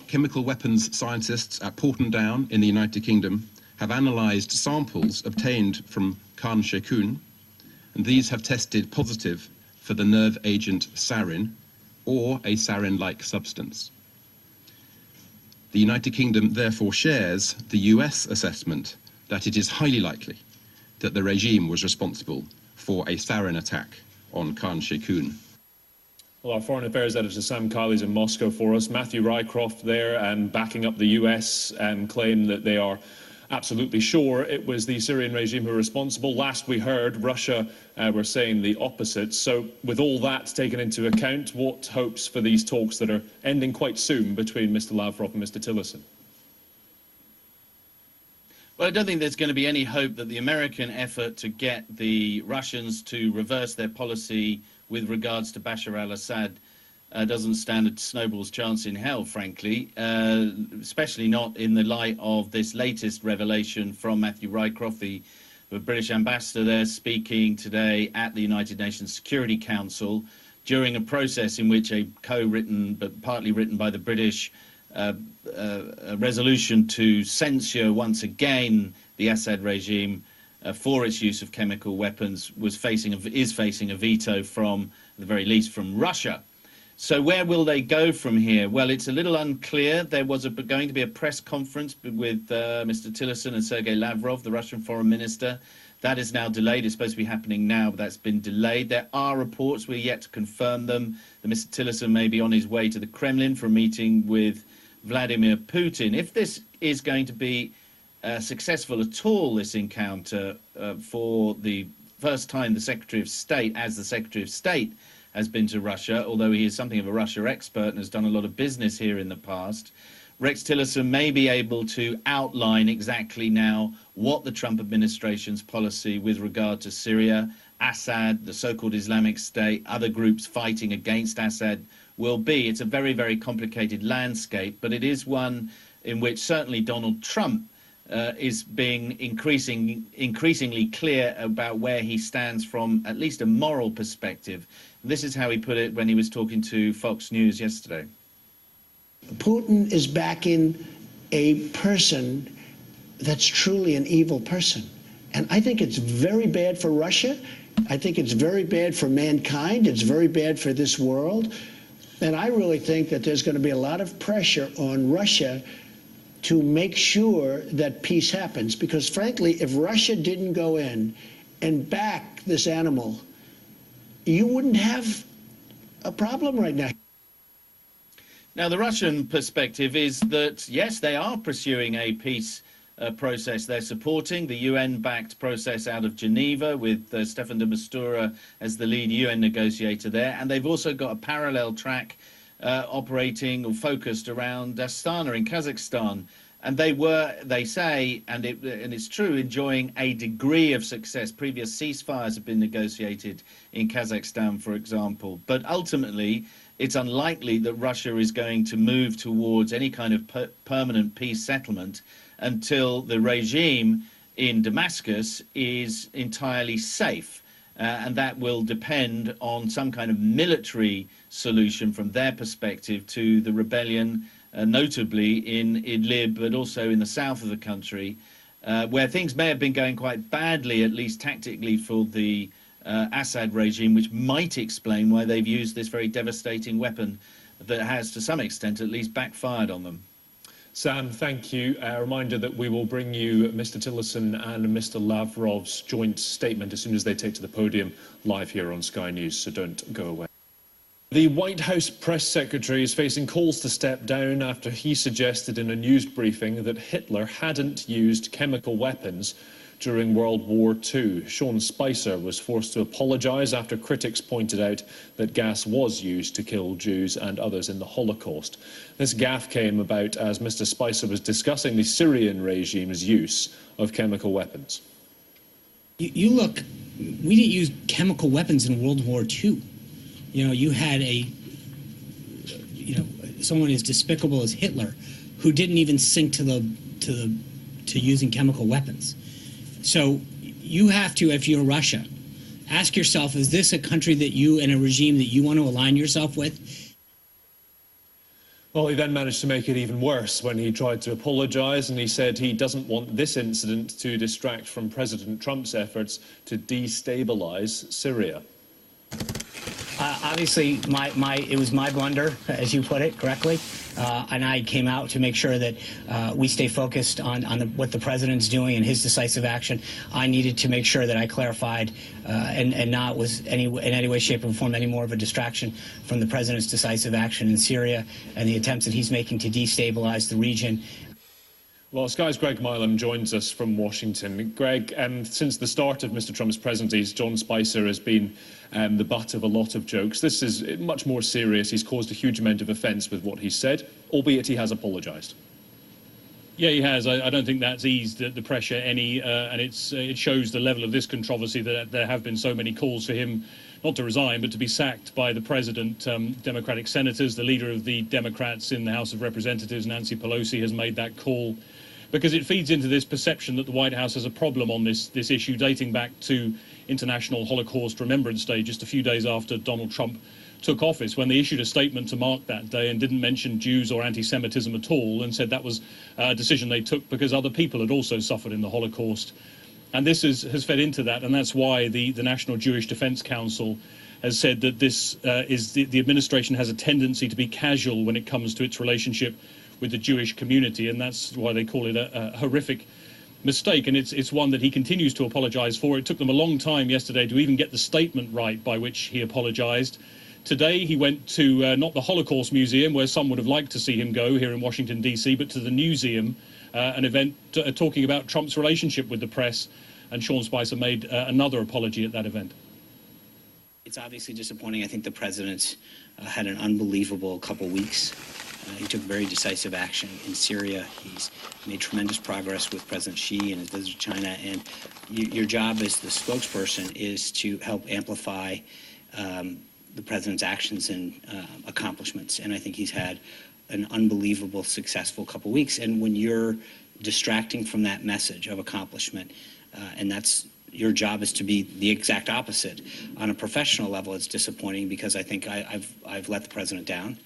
chemical weapons scientists at Porton Down in the United Kingdom have analysed samples obtained from Khan Sheikhoun, and these have tested positive for the nerve agent sarin or a sarin-like substance. The United Kingdom therefore shares the US assessment that it is highly likely that the regime was responsible for a sarin attack on Khan Sheikhoun. Well, our Foreign Affairs Editor Sam Kiley's in Moscow for us. Matthew Rycroft there backing up the US claim that they are absolutely sure it was the Syrian regime who were responsible. Last we heard, Russia were saying the opposite. So with all that taken into account, what hopes for these talks that are ending quite soon between Mr. Lavrov and Mr. Tillerson? Well, I don't think there's going to be any hope that the American effort to get the Russians to reverse their policy with regards to Bashar al Assad doesn't stand a snowball's chance in hell, frankly, especially not in the light of this latest revelation from Matthew Rycroft, the British ambassador there, speaking today at the United Nations Security Council during a process in which a co-written but partly written by the British a resolution to censure once again the Assad regime for its use of chemical weapons is facing a veto from, at the very least, from Russia. So where will they go from here? Well, it's a little unclear. There was going to be a press conference with Mr. Tillerson and Sergei Lavrov, the Russian foreign minister. That is now delayed. It's supposed to be happening now, but that's been delayed. There are reports, we're yet to confirm them, that Mr. Tillerson may be on his way to the Kremlin for a meeting with Vladimir Putin. If this is going to be successful at all, this encounter, for the first time the Secretary of State, as the Secretary of State, has been to Russia, although he is something of a Russia expert and has done a lot of business here in the past, Rex Tillerson may be able to outline exactly now what the Trump administration's policy with regard to Syria, Assad, the so-called Islamic State, other groups fighting against Assad will be. It's a very, very complicated landscape, but it is one in which certainly Donald Trump is being increasingly clear about where he stands from at least a moral perspective. This is how he put it when he was talking to Fox News yesterday. Putin is backing a person that's truly an evil person. And I think it's very bad for Russia. I think it's very bad for mankind. It's very bad for this world. And I really think that there's going to be a lot of pressure on Russia to make sure that peace happens. Because frankly, if Russia didn't go in and back this animal, you wouldn't have a problem right now. Now, the Russian perspective is that, yes, they are pursuing a peace process. They're supporting the UN-backed process out of Geneva with Staffan de Mistura as the lead UN negotiator there. And they've also got a parallel track operating or focused around Astana in Kazakhstan. And they say, and it's true, enjoying a degree of success. Previous ceasefires have been negotiated in Kazakhstan, for example. But ultimately, it's unlikely that Russia is going to move towards any kind of permanent peace settlement until the regime in Damascus is entirely safe. And that will depend on some kind of military solution from their perspective to the rebellion, notably in Idlib, but also in the south of the country, where things may have been going quite badly, at least tactically, for the Assad regime, which might explain why they've used this very devastating weapon that has, to some extent, at least backfired on them. Sam, thank you. A reminder that we will bring you Mr. Tillerson and Mr. Lavrov's joint statement as soon as they take to the podium live here on Sky News, so don't go away. The White House press secretary is facing calls to step down after he suggested in a news briefing that Hitler hadn't used chemical weapons during World War II. Sean Spicer was forced to apologise after critics pointed out that gas was used to kill Jews and others in the Holocaust. This gaffe came about as Mr. Spicer was discussing the Syrian regime's use of chemical weapons. You look, we didn't use chemical weapons in World War II. You know, you had someone as despicable as Hitler who didn't even sink to using chemical weapons. So you have to, if you're Russia, ask yourself, is this a country that you and a regime that you want to align yourself with? Well, he then managed to make it even worse when he tried to apologise, and he said he doesn't want this incident to distract from President Trump's efforts to destabilise Syria. Obviously, it was my blunder, as you put it correctly, and I came out to make sure that we stay focused on what the president's doing and his decisive action. I needed to make sure that I clarified and not was in any way, shape, or form any more of a distraction from the president's decisive action in Syria and the attempts that he's making to destabilize the region. Well, Sky's Greg Milam joins us from Washington. Greg, since the start of Mr. Trump's presidency, John Spicer has been the butt of a lot of jokes. This is much more serious. He's caused a huge amount of offence with what he said, albeit he has apologised. Yeah, he has. I don't think that's eased the pressure any, and it shows the level of this controversy that there have been so many calls for him not to resign, but to be sacked by the president. Democratic senators, the leader of the Democrats in the House of Representatives, Nancy Pelosi, has made that call, because it feeds into this perception that the White House has a problem on this issue dating back to International Holocaust Remembrance Day, just a few days after Donald Trump took office, when they issued a statement to mark that day and didn't mention Jews or anti-Semitism at all, and said that was a decision they took because other people had also suffered in the Holocaust. And this has fed into that, and that's why the National Jewish Defense Council has said that this the administration has a tendency to be casual when it comes to its relationship with the Jewish community, and that's why they call it a horrific mistake, and it's one that he continues to apologise for. It took them a long time yesterday to even get the statement right by which he apologised. Today he went to not the Holocaust Museum, where some would have liked to see him go here in Washington, D.C., but to the Newseum, an event talking about Trump's relationship with the press, and Sean Spicer made another apology at that event. It's obviously disappointing. I think the president had an unbelievable couple weeks. He took very decisive action in Syria. He's made tremendous progress with President Xi and his visit to China. And your job as the spokesperson is to help amplify the president's actions and accomplishments. And I think he's had an unbelievable, successful couple weeks. And when you're distracting from that message of accomplishment, and that's your job is to be the exact opposite. On a professional level, it's disappointing because I think I've let the president down.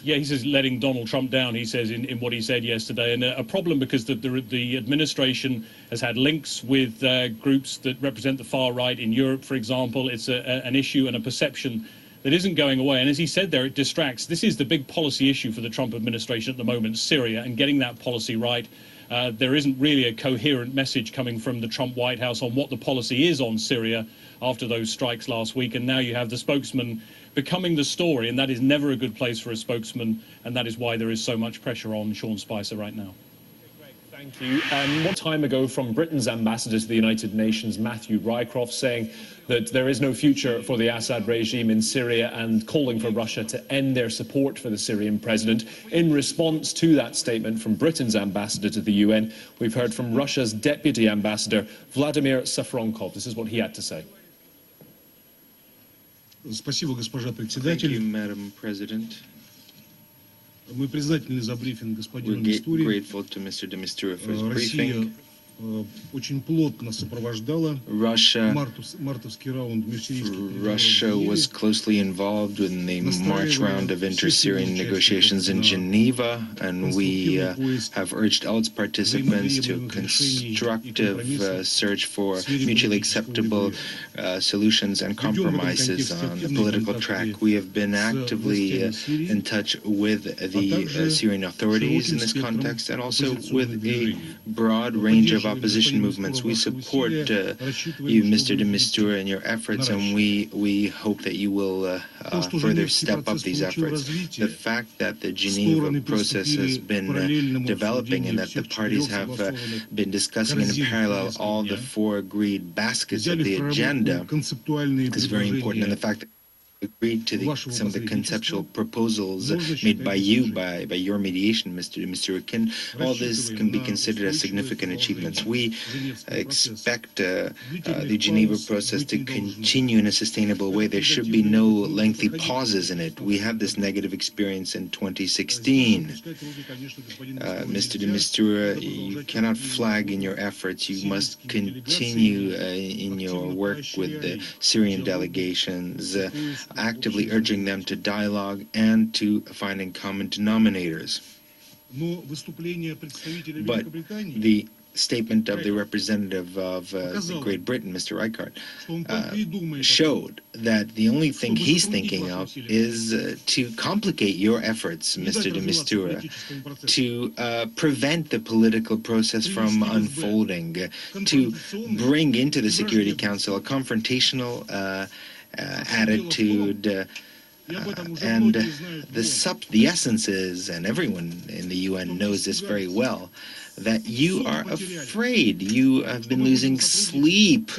Yeah, he says letting Donald Trump down, he says, in what he said yesterday. And a problem because the administration has had links with groups that represent the far right in Europe, for example. It's an issue and a perception that isn't going away. And as he said there, it distracts. This is the big policy issue for the Trump administration at the moment, Syria, and getting that policy right. There isn't really a coherent message coming from the Trump White House on what the policy is on Syria after those strikes last week. And now you have the spokesman becoming the story, and that is never a good place for a spokesman, and that is why there is so much pressure on Sean Spicer right now. Thank you. One time ago, from Britain's ambassador to the United Nations, Matthew Rycroft, saying that there is no future for the Assad regime in Syria and calling for Russia to end their support for the Syrian president. In response to that statement from Britain's ambassador to the UN, we've heard from Russia's deputy ambassador, Vladimir Safronkov. This is what he had to say. Thank you, Madam President. Мы признательны за брифинг господину We're Мистури. grateful to Mr. de Mistura for his briefing. Очень плотно сопровождала мартовский раунд межсирийских. Russia was closely involved in the March round of inter-Syrian negotiations in Geneva, and we have urged all its participants to constructive search for mutually acceptable solutions and compromises on the political track. We have been actively in touch with the Syrian authorities in this context, and also with a broad range of opposition movements. We support you, Mr. de Mistura, in your efforts, and we hope that you will further step up these efforts. The fact that the Geneva process has been developing and that the parties have been discussing in parallel all the four agreed baskets of the agenda is very important, and the fact that agreed to some of the conceptual proposals made by you, by your mediation, Mr. de Mistura. All this can be considered as significant achievements. We expect the Geneva process to continue in a sustainable way. There should be no lengthy pauses in it. We had this negative experience in 2016. Mr. de Mistura, you cannot flag in your efforts. You must continue in your work with the Syrian delegations. actively urging them to dialogue and to finding common denominators. But the statement of the representative of Great Britain, Mr. Reichert, showed that the only thing he's thinking of is to complicate your efforts, Mr. de Mistura, to prevent the political process from unfolding, to bring into the Security Council a confrontational attitude, and the essence is, and everyone in the UN knows this very well, that you are afraid. You have been losing sleep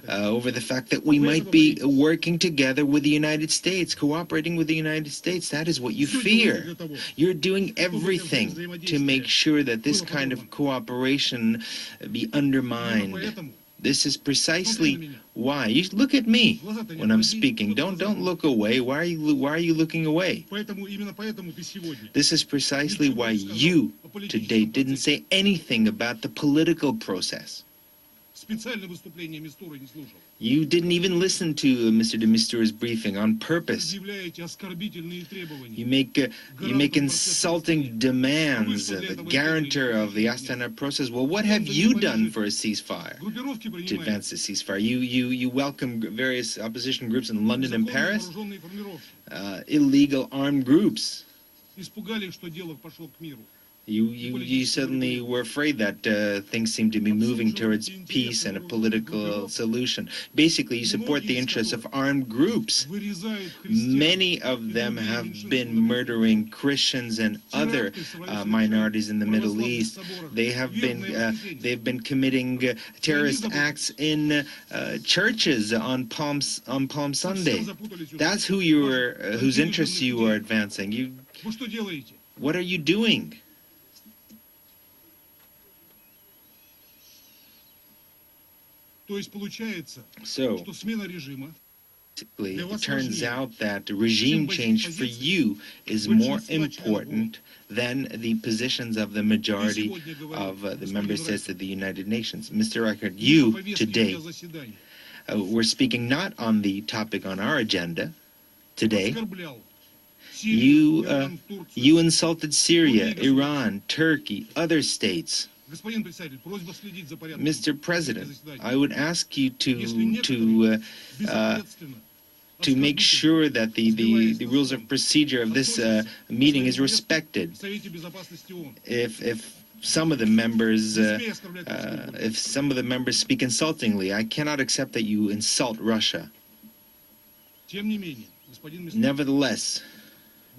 over the fact that we might be working together with the United States, cooperating with the United States. That is what you fear. You're doing everything to make sure that this kind of cooperation be undermined. This is precisely why. You look at me when I'm speaking. Don't look away. Why are you looking away? This is precisely why you today didn't say anything about the political process. You didn't even listen to Mr. de Mistura's briefing on purpose. You make insulting demands, the guarantor of the Astana process. Well, what have you done for a ceasefire, to advance the ceasefire? You welcome various opposition groups in London and Paris, illegal armed groups. You suddenly were afraid that things seemed to be moving towards peace and a political solution. Basically, you support the interests of armed groups. Many of them have been murdering Christians and other minorities in the Middle East. They've been committing terrorist acts in churches on Palm Sunday. That's whose interests you are advancing. What are you doing? So, basically, it turns out that regime change for you is more important than the positions of the majority of the member states of the United Nations. Mr. Reichert, you today were speaking not on the topic on our agenda today. You insulted Syria, Iran, Turkey, other states. Mr. President, I would ask you to make sure that the rules of procedure of this meeting is respected. If some of the members speak insultingly, I cannot accept that you insult Russia. Nevertheless,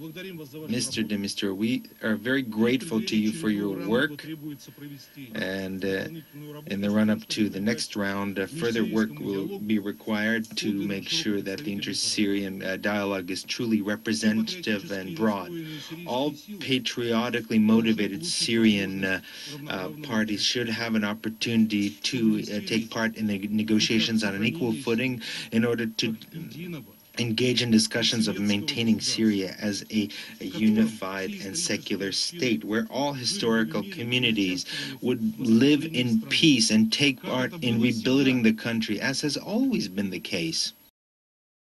Mr. de Mistura, we are very grateful to you for your work, and in the run-up to the next round, further work will be required to make sure that the inter-Syrian dialogue is truly representative and broad. All patriotically motivated Syrian parties should have an opportunity to take part in the negotiations on an equal footing in order to engage in discussions of maintaining Syria as a unified and secular state where all historical communities would live in peace and take part in rebuilding the country, as has always been the case.